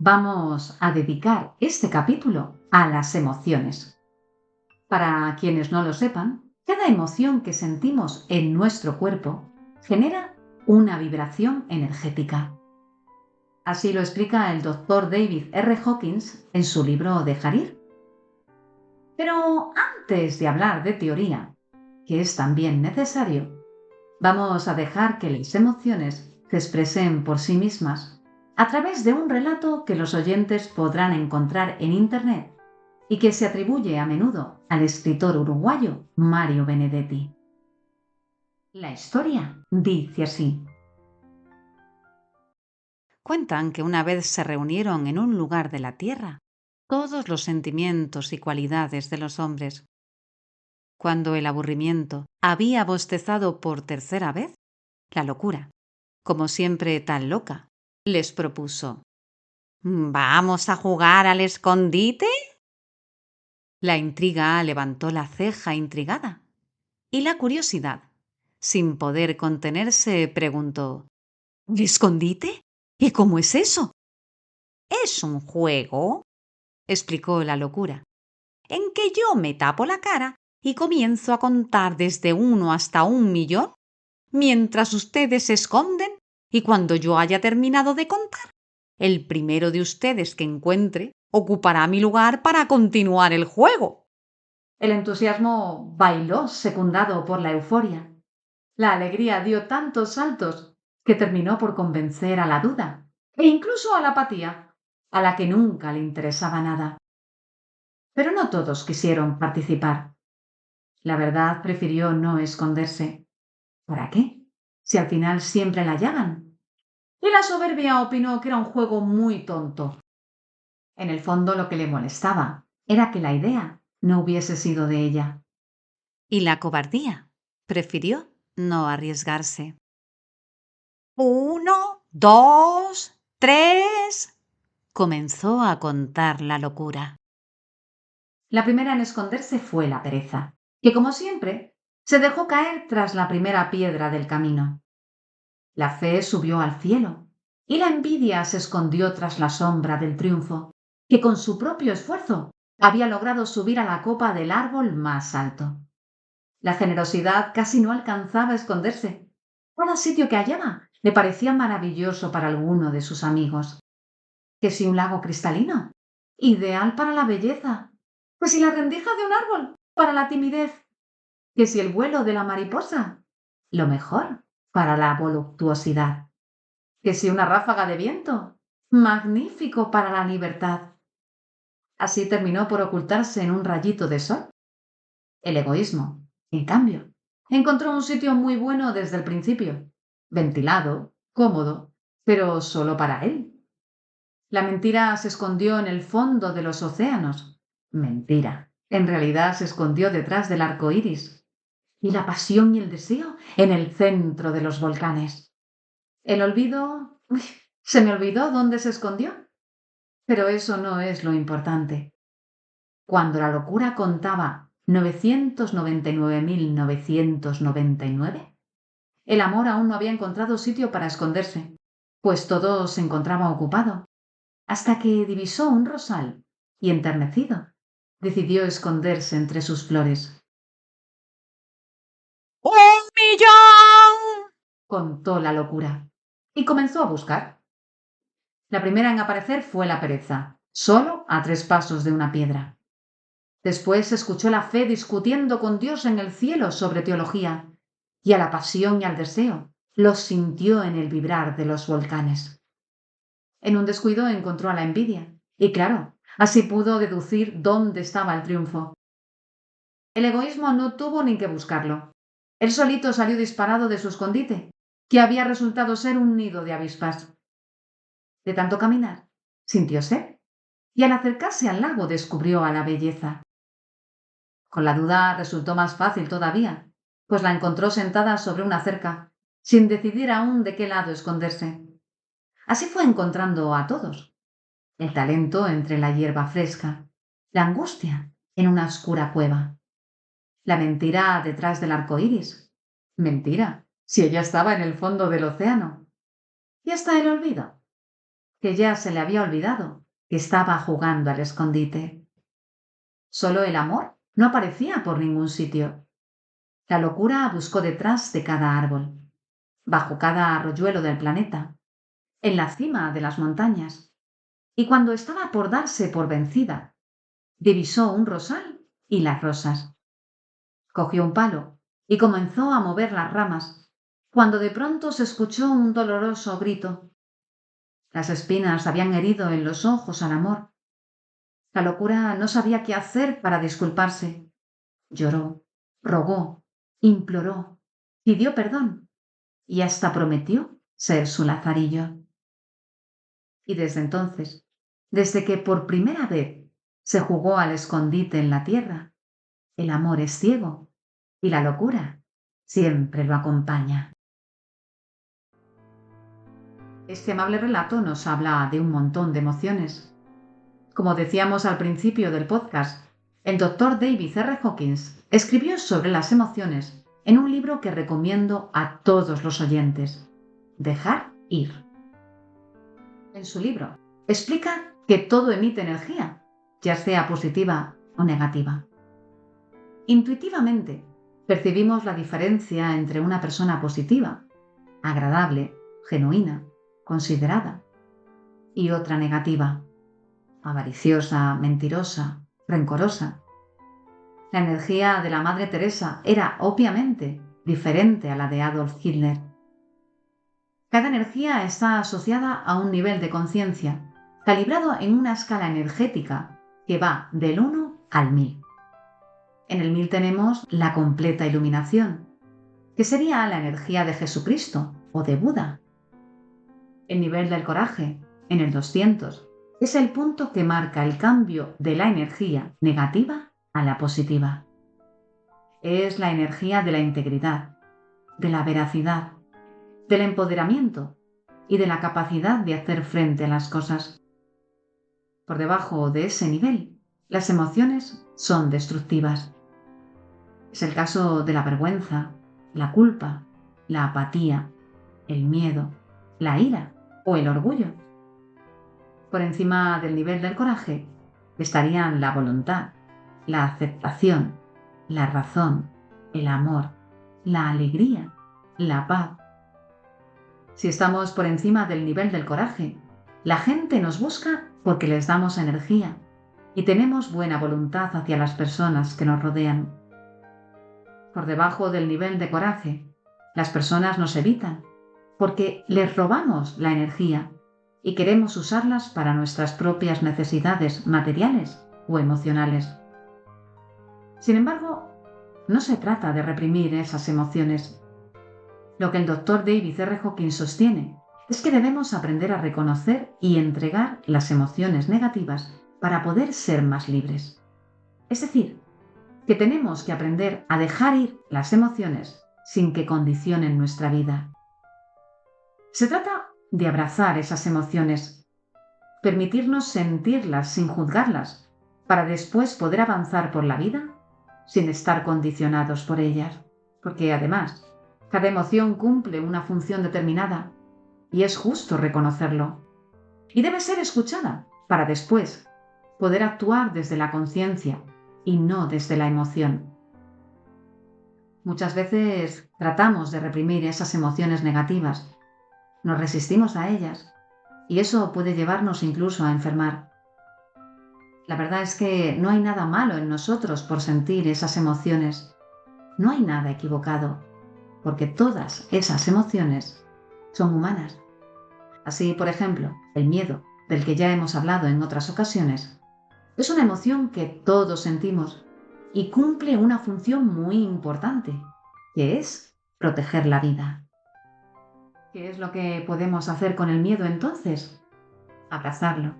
vamos a dedicar este capítulo a las emociones. Para quienes no lo sepan, cada emoción que sentimos en nuestro cuerpo genera una vibración energética. Así lo explica el doctor David R. Hawkins en su libro de Jarir. Pero antes de hablar de teoría, que es también necesario, vamos a dejar que las emociones se expresen por sí mismas a través de un relato que los oyentes podrán encontrar en Internet y que se atribuye a menudo al escritor uruguayo Mario Benedetti. La historia dice así. Cuentan que una vez se reunieron en un lugar de la tierra todos los sentimientos y cualidades de los hombres. Cuando el aburrimiento había bostezado por tercera vez, la locura, como siempre tan loca, les propuso: ¿Vamos a jugar al escondite? La intriga levantó la ceja intrigada y la curiosidad, sin poder contenerse, preguntó: ¿Escondite? ¿Y cómo es eso? Es un juego, explicó la locura, en que yo me tapo la cara y comienzo a contar desde 1 hasta 1.000.000, mientras ustedes se esconden, y cuando yo haya terminado de contar, el primero de ustedes que encuentre ocupará mi lugar para continuar el juego. El entusiasmo bailó secundado por la euforia. La alegría dio tantos saltos que terminó por convencer a la duda e incluso a la apatía, a la que nunca le interesaba nada. Pero no todos quisieron participar. La verdad prefirió no esconderse. ¿Para qué? Si al final siempre la hallaban. Y la soberbia opinó que era un juego muy tonto. En el fondo lo que le molestaba era que la idea no hubiese sido de ella. Y la cobardía prefirió no arriesgarse. 1, 2, 3. Comenzó a contar la locura. La primera en esconderse fue la pereza, que como siempre se dejó caer tras la primera piedra del camino. La fe subió al cielo y la envidia se escondió tras la sombra del triunfo, que con su propio esfuerzo había logrado subir a la copa del árbol más alto. La generosidad casi no alcanzaba a esconderse. Cada sitio que hallaba le parecía maravilloso para alguno de sus amigos. Que si un lago cristalino, ideal para la belleza. Que si la rendija de un árbol, para la timidez. Que si el vuelo de la mariposa, lo mejor para la voluptuosidad. Que si una ráfaga de viento, magnífico para la libertad. Así terminó por ocultarse en un rayito de sol. El egoísmo, en cambio, encontró un sitio muy bueno desde el principio, ventilado, cómodo, pero solo para él. La mentira se escondió en el fondo de los océanos. Mentira. En realidad se escondió detrás del arco iris. Y la pasión y el deseo en el centro de los volcanes. El olvido. Se me olvidó dónde se escondió. Pero eso no es lo importante. Cuando la locura contaba 999.999, el amor aún no había encontrado sitio para esconderse, pues todo se encontraba ocupado, hasta que divisó un rosal y, enternecido, decidió esconderse entre sus flores. ¡1.000.000! Contó la locura, y comenzó a buscar. La primera en aparecer fue la pereza, solo a 3 pasos de una piedra. Después escuchó la fe discutiendo con Dios en el cielo sobre teología, y a la pasión y al deseo los sintió en el vibrar de los volcanes. En un descuido encontró a la envidia, y claro, así pudo deducir dónde estaba el triunfo. El egoísmo no tuvo ni que buscarlo. Él solito salió disparado de su escondite, que había resultado ser un nido de avispas. De tanto caminar, sintió sed, y al acercarse al lago descubrió a la belleza. Con la duda resultó más fácil todavía, pues la encontró sentada sobre una cerca, sin decidir aún de qué lado esconderse. Así fue encontrando a todos: el talento entre la hierba fresca, la angustia en una oscura cueva, la mentira detrás del arco iris. Mentira, si ella estaba en el fondo del océano. Y hasta el olvido. que ya se le había olvidado que estaba jugando al escondite. Solo el amor no aparecía por ningún sitio. La locura buscó detrás de cada árbol, bajo cada arroyuelo del planeta, en la cima de las montañas, y cuando estaba por darse por vencida, divisó un rosal y las rosas. Cogió un palo y comenzó a mover las ramas, cuando de pronto se escuchó un doloroso grito. Las espinas habían herido en los ojos al amor. La locura no sabía qué hacer para disculparse. Lloró, rogó, imploró, pidió perdón y hasta prometió ser su lazarillo. Y desde entonces, desde que por primera vez se jugó al escondite en la tierra, el amor es ciego y la locura siempre lo acompaña. Este amable relato nos habla de un montón de emociones. Como decíamos al principio del podcast, el doctor David R. Hawkins escribió sobre las emociones en un libro que recomiendo a todos los oyentes, Dejar ir. En su libro explica que todo emite energía, ya sea positiva o negativa. Intuitivamente percibimos la diferencia entre una persona positiva, agradable, genuina, considerada, y otra negativa, avariciosa, mentirosa, rencorosa. La energía de la Madre Teresa era obviamente diferente a la de Adolf Hitler. Cada energía está asociada a un nivel de conciencia, calibrado en una escala energética que va del 1 al 1000. En el 1000 tenemos la completa iluminación, que sería la energía de Jesucristo o de Buda. El nivel del coraje, en el 200, es el punto que marca el cambio de la energía negativa a la positiva. Es la energía de la integridad, de la veracidad, del empoderamiento y de la capacidad de hacer frente a las cosas. Por debajo de ese nivel, las emociones son destructivas. Es el caso de la vergüenza, la culpa, la apatía, el miedo, la ira o el orgullo. Por encima del nivel del coraje estarían la voluntad, la aceptación, la razón, el amor, la alegría, la paz. Si estamos por encima del nivel del coraje, la gente nos busca porque les damos energía y tenemos buena voluntad hacia las personas que nos rodean. Por debajo del nivel de coraje, las personas nos evitan porque les robamos la energía y queremos usarlas para nuestras propias necesidades materiales o emocionales. Sin embargo, no se trata de reprimir esas emociones. Lo que el doctor David R. Hawkins sostiene es que debemos aprender a reconocer y entregar las emociones negativas para poder ser más libres. Es decir, que tenemos que aprender a dejar ir las emociones sin que condicionen nuestra vida. Se trata de abrazar esas emociones, permitirnos sentirlas sin juzgarlas, para después poder avanzar por la vida sin estar condicionados por ellas. Porque además, cada emoción cumple una función determinada y es justo reconocerlo. Y debe ser escuchada para después poder actuar desde la conciencia y no desde la emoción. Muchas veces tratamos de reprimir esas emociones negativas, nos resistimos a ellas y eso puede llevarnos incluso a enfermar. La verdad es que no hay nada malo en nosotros por sentir esas emociones. No hay nada equivocado, porque todas esas emociones son humanas. Así, por ejemplo, el miedo, del que ya hemos hablado en otras ocasiones, es una emoción que todos sentimos y cumple una función muy importante, que es proteger la vida. ¿Qué es lo que podemos hacer con el miedo entonces? Abrazarlo,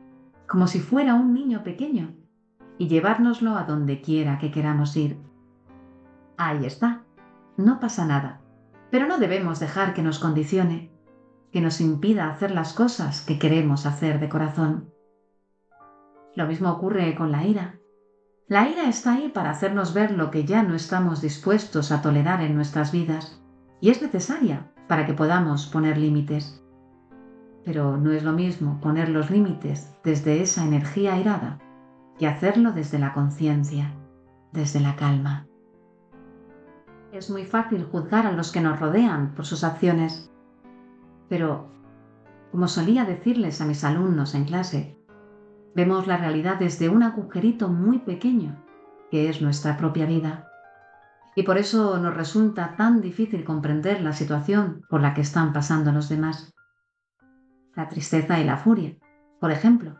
como si fuera un niño pequeño, y llevárnoslo a donde quiera que queramos ir. Ahí está, no pasa nada, pero no debemos dejar que nos condicione, que nos impida hacer las cosas que queremos hacer de corazón. Lo mismo ocurre con la ira. La ira está ahí para hacernos ver lo que ya no estamos dispuestos a tolerar en nuestras vidas y es necesaria para que podamos poner límites. Pero no es lo mismo poner los límites desde esa energía airada que hacerlo desde la conciencia, desde la calma. Es muy fácil juzgar a los que nos rodean por sus acciones, pero, como solía decirles a mis alumnos en clase, vemos la realidad desde un agujerito muy pequeño, que es nuestra propia vida. Y por eso nos resulta tan difícil comprender la situación por la que están pasando los demás. La tristeza y la furia, por ejemplo,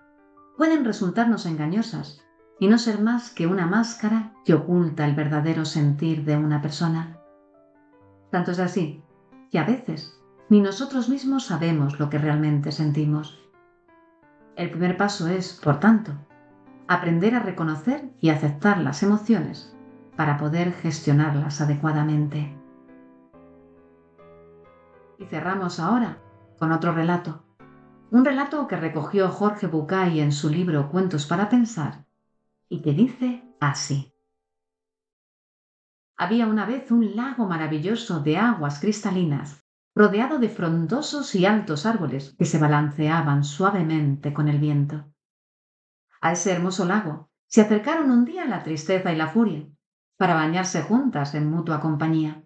pueden resultarnos engañosas y no ser más que una máscara que oculta el verdadero sentir de una persona. Tanto es así que a veces ni nosotros mismos sabemos lo que realmente sentimos. El primer paso es, por tanto, aprender a reconocer y aceptar las emociones para poder gestionarlas adecuadamente. Y cerramos ahora con otro relato. Un relato que recogió Jorge Bucay en su libro Cuentos para pensar y que dice así. Había una vez un lago maravilloso de aguas cristalinas, rodeado de frondosos y altos árboles que se balanceaban suavemente con el viento. A ese hermoso lago se acercaron un día la tristeza y la furia, para bañarse juntas en mutua compañía.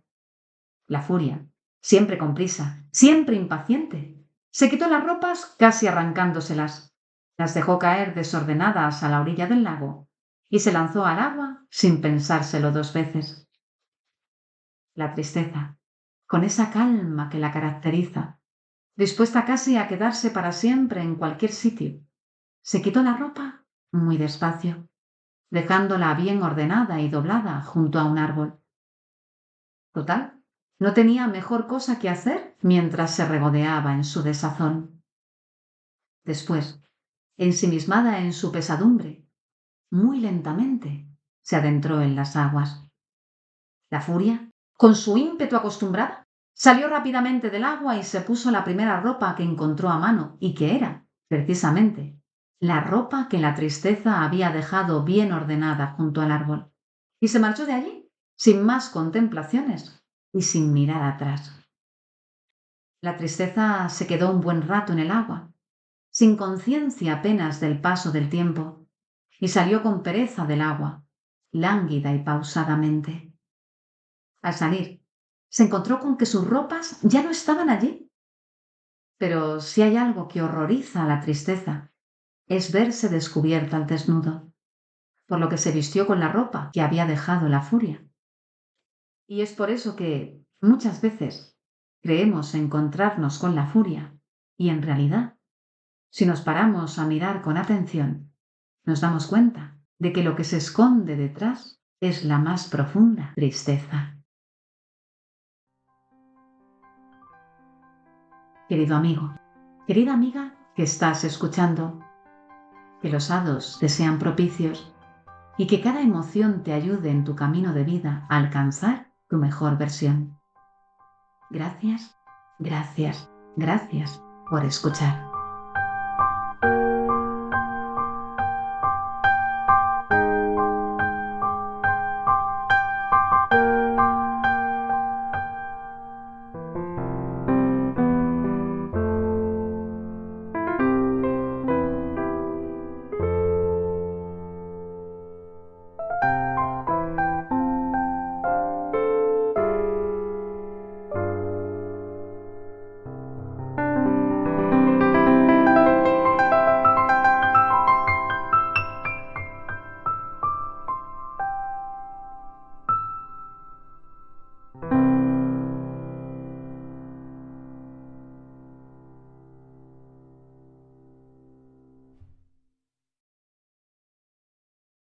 La furia, siempre con prisa, siempre impaciente, se quitó las ropas casi arrancándoselas, las dejó caer desordenadas a la orilla del lago y se lanzó al agua sin pensárselo dos veces. La tristeza, con esa calma que la caracteriza, dispuesta casi a quedarse para siempre en cualquier sitio, se quitó la ropa muy despacio, dejándola bien ordenada y doblada junto a un árbol. Total, no tenía mejor cosa que hacer mientras se regodeaba en su desazón. Después, ensimismada en su pesadumbre, muy lentamente se adentró en las aguas. La furia, con su ímpetu acostumbrada, salió rápidamente del agua y se puso la primera ropa que encontró a mano y que era, precisamente, la ropa que la tristeza había dejado bien ordenada junto al árbol. Y se marchó de allí, sin más contemplaciones y sin mirar atrás. La tristeza se quedó un buen rato en el agua, sin conciencia apenas del paso del tiempo, y salió con pereza del agua, lánguida y pausadamente. Al salir, se encontró con que sus ropas ya no estaban allí. Pero si hay algo que horroriza a la tristeza, es verse descubierta al desnudo, por lo que se vistió con la ropa que había dejado la furia. Y es por eso que, muchas veces, creemos encontrarnos con la furia, y en realidad, si nos paramos a mirar con atención, nos damos cuenta de que lo que se esconde detrás es la más profunda tristeza. Querido amigo, querida amiga que estás escuchando, que los hados te sean propicios y que cada emoción te ayude en tu camino de vida a alcanzar tu mejor versión. Gracias, gracias, gracias por escuchar.